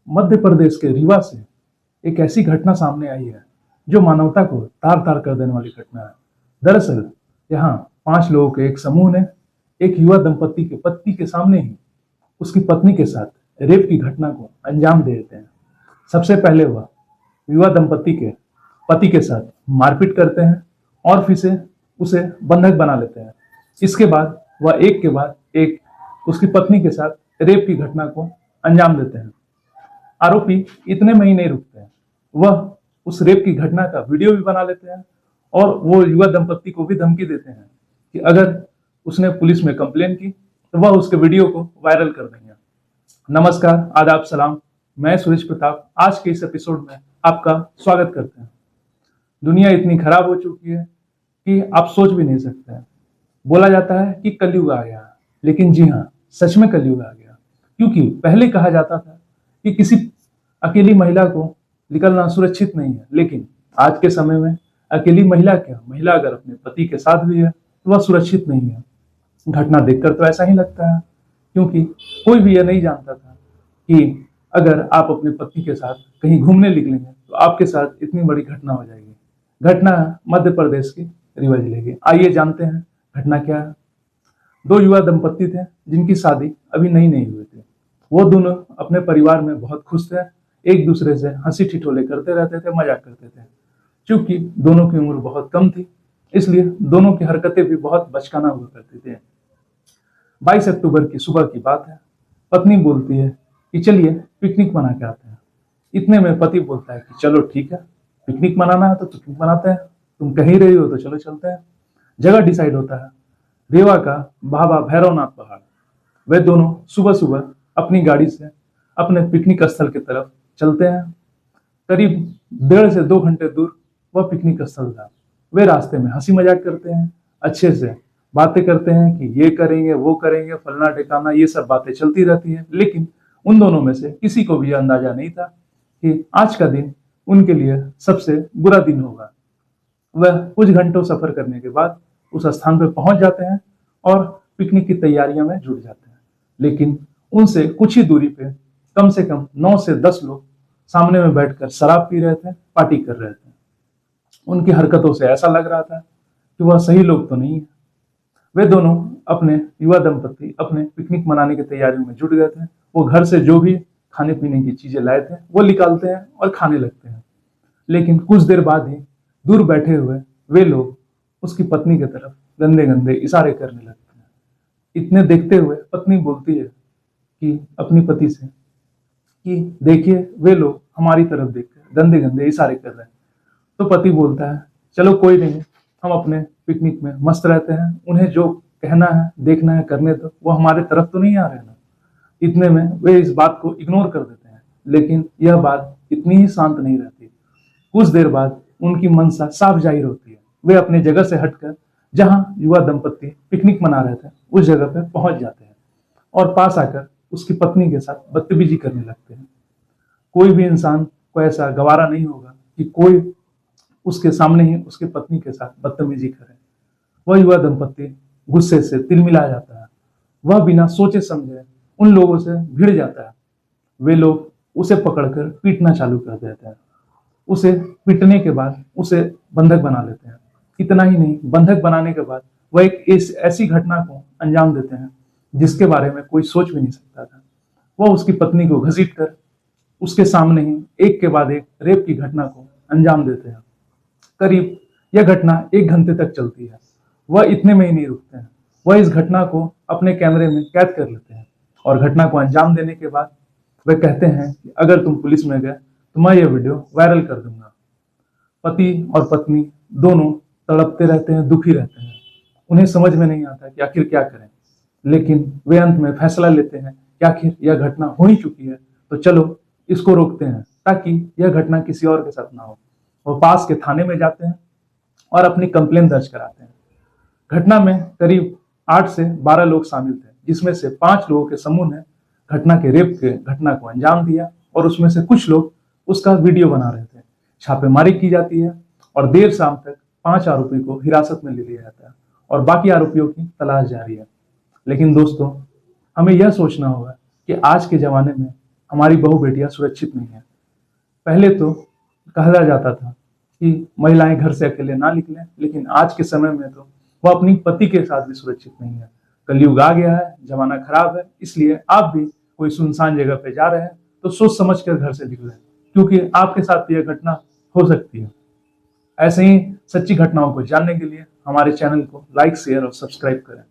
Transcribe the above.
मध्य प्रदेश के रीवा से एक ऐसी घटना सामने आई है जो मानवता को तार तार कर देने वाली घटना है। दरअसल यहाँ 5 लोगों के एक समूह ने एक युवा दंपति के पति के सामने ही उसकी पत्नी के साथ रेप की घटना को अंजाम दे देते हैं। सबसे पहले वह युवा दंपति के पति के साथ मारपीट करते हैं और फिर से उसे बंधक बना लेते हैं। इसके बाद वह एक के बाद एक उसकी पत्नी के साथ रेप की घटना को अंजाम देते हैं। आरोपी इतने में ही नहीं रुकते हैं, वह उस रेप की घटना का वीडियो भी बना लेते हैं और वो युवा दंपति को भी धमकी देते हैं कि अगर उसने पुलिस में कंप्लेन की तो वह उसके वीडियो को वायरल कर देंगे। नमस्कार, आदाब, सलाम, मैं सुरेश प्रताप आज के इस एपिसोड में आपका स्वागत करते हैं। दुनिया इतनी खराब हो चुकी है कि आप सोच भी नहीं सकते हैं। बोला जाता है कि कलयुग आ गया, लेकिन जी हाँ, सच में कलयुग आ गया। क्योंकि पहले कहा जाता था कि किसी अकेली महिला को निकलना सुरक्षित नहीं है, लेकिन आज के समय में अकेली महिला क्या, महिला अगर अपने पति के साथ भी है तो वह सुरक्षित नहीं है। घटना देखकर तो ऐसा ही लगता है, क्योंकि कोई भी यह नहीं जानता था कि अगर आप अपने पति के साथ कहीं घूमने निकलेंगे तो आपके साथ इतनी बड़ी घटना हो जाएगी। घटना है मध्य प्रदेश की रीवा जिले की। आइए जानते हैं घटना क्या है। 2 युवा दंपति थे जिनकी शादी अभी नई नहीं हुई थी। वो दोनों अपने परिवार में बहुत खुश थे, एक दूसरे से हंसी ठिठोले करते रहते थे, मजाक करते थे। क्योंकि दोनों की उम्र बहुत कम थी, इसलिए दोनों की हरकतें भी बहुत बचकाना हुआ करती थी। 22 अक्टूबर की सुबह की बात है। पत्नी बोलती है कि चलिए पिकनिक मना के आते हैं। इतने में पति बोलता है कि चलो ठीक है, पिकनिक मनाना है तो पिकनिक मनाते हैं, तुम कहीं रही हो तो चलो चलते हैं। जगह डिसाइड होता है रीवा का बाबा भैरवनाथ पहाड़। वे दोनों सुबह सुबह अपनी गाड़ी से अपने पिकनिक स्थल की तरफ चलते हैं। करीब 1.5 से 2 घंटे दूर वह पिकनिक स्थल था। वे रास्ते में हंसी मजाक करते हैं, अच्छे से बातें करते हैं कि ये करेंगे, वो करेंगे, फलना ठिकाना, ये सब बातें चलती रहती हैं। लेकिन उन दोनों में से किसी को भी यह अंदाजा नहीं था कि आज का दिन उनके लिए सबसे बुरा दिन होगा। वह कुछ घंटों सफर करने के बाद उस स्थान पर पहुंच जाते हैं और पिकनिक की तैयारियों में जुट जाते हैं। लेकिन उनसे कुछ ही दूरी पे कम से कम 9 से 10 लोग सामने में बैठकर शराब पी रहे थे, पार्टी कर रहे थे। उनकी हरकतों से ऐसा लग रहा था कि वह सही लोग तो नहीं है। वे दोनों अपने युवा दंपति अपने पिकनिक मनाने की तैयारियों में जुट गए थे। वो घर से जो भी खाने पीने की चीजें लाए थे वो निकालते हैं और खाने लगते हैं। लेकिन कुछ देर बाद ही दूर बैठे हुए वे लोग उसकी पत्नी की तरफ गंदे गंदे इशारे करने लगते हैं। इतने देखते हुए पत्नी बोलती है कि अपनी पति से कि देखिए वे लोग हमारी तरफ देखकर गंदे गंदे इशारे कर रहे हैं। तो पति बोलता है चलो कोई नहीं, हम अपने पिकनिक में मस्त रहते हैं, उन्हें जो कहना है देखना है करने दो, वो हमारे तरफ तो नहीं आ रहे ना। इतने में वे इस बात को इग्नोर कर देते हैं, लेकिन यह बात इतनी ही शांत नहीं रहती। कुछ देर बाद उनकी मंशा साफ जाहिर होती है। वे अपने जगह से हटकर जहां युवा दंपति पिकनिक मना रहे थे उस जगह पर पहुंच जाते हैं और पास आकर उसकी पत्नी के साथ बदतमीजी करने लगते हैं। कोई भी इंसान को ऐसा गवारा नहीं होगा कि कोई उसके सामने ही उसकी पत्नी के साथ बदतमीजी करे। वह युवा दंपति गुस्से से तिलमिला जाता है। वह बिना सोचे समझे उन लोगों से भिड़ जाता है। वे लोग उसे पकड़कर पीटना चालू कर देते हैं। उसे पीटने के बाद उसे बंधक बना लेते हैं। इतना ही नहीं, बंधक बनाने के बाद वह एक ऐसी घटना को अंजाम देते हैं जिसके बारे में कोई सोच भी नहीं सकता था। वह उसकी पत्नी को घसीटकर उसके सामने ही एक के बाद एक रेप की घटना को अंजाम देते हैं। करीब यह घटना 1 घंटे तक चलती है। वह इतने में ही नहीं रुकते हैं, वह इस घटना को अपने कैमरे में कैद कर लेते हैं और घटना को अंजाम देने के बाद वे कहते हैं कि अगर तुम पुलिस में गए तो मैं यह वीडियो वायरल कर दूंगा। पति और पत्नी दोनों तड़पते रहते हैं, दुखी रहते हैं। उन्हें समझ में नहीं आता कि आखिर क्या करें, लेकिन वे अंत में फैसला लेते हैं कि आखिर यह घटना हो ही चुकी है तो चलो इसको रोकते हैं ताकि यह घटना किसी और के साथ ना हो। वो पास के थाने में जाते हैं और अपनी कंप्लेन दर्ज कराते हैं। घटना में करीब 8 से 12 लोग शामिल थे, जिसमें से 5 लोगों के समूह ने घटना के रेप के घटना को अंजाम दिया और उसमें से कुछ लोग उसका वीडियो बना रहे थे। छापेमारी की जाती है और देर शाम तक 5 आरोपी को हिरासत में ले लिया जाता है और बाकी आरोपियों की तलाश जारी है। लेकिन दोस्तों, हमें यह सोचना होगा कि आज के जमाने में हमारी बहू बेटियां सुरक्षित नहीं है। पहले तो कहा जाता था कि महिलाएं घर से अकेले ना निकलें, लेकिन आज के समय में तो वह अपनी पति के साथ भी सुरक्षित नहीं है। कलयुग आ गया है, जमाना खराब है, इसलिए आप भी कोई सुनसान जगह पे जा रहे हैं तो सोच समझ कर घर से निकलें, क्योंकि आपके साथ यह घटना हो सकती है। ऐसे ही सच्ची घटनाओं को जानने के लिए हमारे चैनल को लाइक, शेयर और सब्सक्राइब करें।